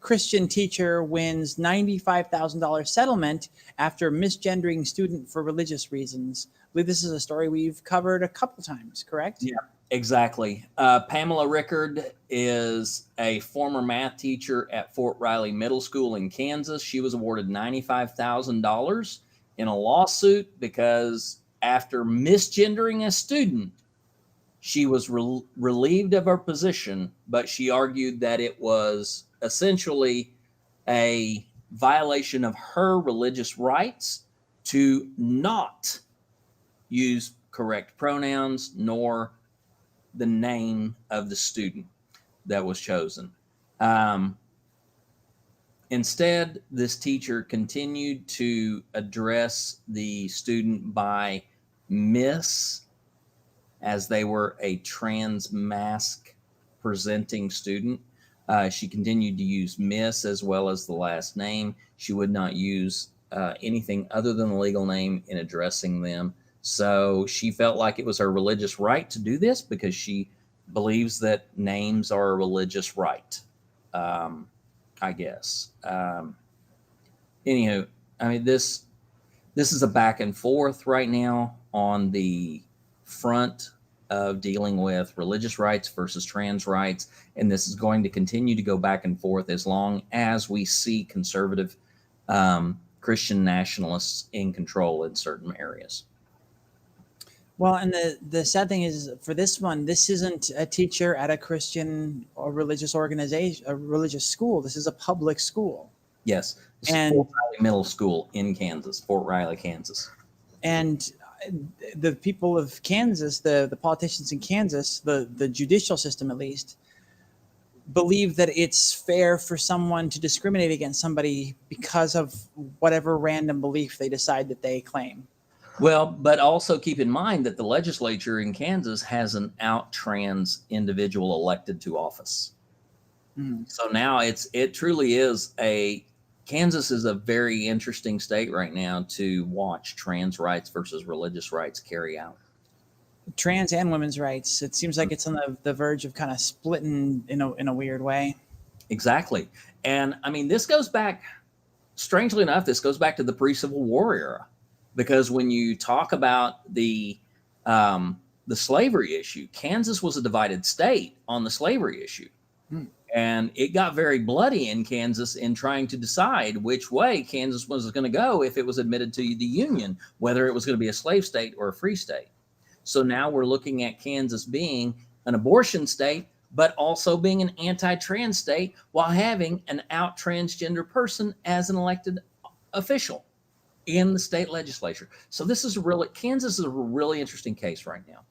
Christian teacher wins $95,000 settlement after misgendering student for religious reasons. I believe this is a story we've covered a couple times, correct? Yeah, exactly. Pamela Ricard is a former math teacher at Fort Riley Middle School in Kansas. She was awarded $95,000 in a lawsuit because after misgendering a student, she was relieved of her position, but she argued that it was essentially a violation of her religious rights to not use correct pronouns nor the name of the student that was chosen. Instead, this teacher continued to address the student by Miss, as they were a transmasc presenting student. She continued to use Miss as well as the last name. She would not use anything other than the legal name in addressing them. So she felt like it was her religious right to do this because she believes that names are a religious right, I guess. Anywho, I mean, this is a back and forth right now on the front of dealing with religious rights versus trans rights, and this is going to continue to go back and forth as long as we see conservative Christian nationalists in control in certain areas. Well, and the sad thing is, for this one, this isn't a teacher at a Christian or religious organization, a religious school. This is a public school. Yes, this is Fort Riley Middle School in Kansas, Fort Riley, Kansas. And the people of Kansas, the politicians in Kansas, the judicial system at least, believe that it's fair for someone to discriminate against somebody because of whatever random belief they decide that they claim. Well, but also keep in mind that the legislature in Kansas has an out trans individual elected to office. So now it truly is Kansas is a very interesting state right now to watch trans rights versus religious rights carry out. Trans and women's rights. It seems like it's on the verge of kind of splitting in a weird way. Exactly. And I mean, this goes back, strangely enough, this goes back to the pre-Civil War era. Because when you talk about the slavery issue, Kansas was a divided state on the slavery issue. And it got very bloody in Kansas in trying to decide which way Kansas was going to go if it was admitted to the Union, whether it was going to be a slave state or a free state. So now we're looking at Kansas being an abortion state, but also being an anti-trans state while having an out transgender person as an elected official in the state legislature. So Kansas is a really interesting case right now.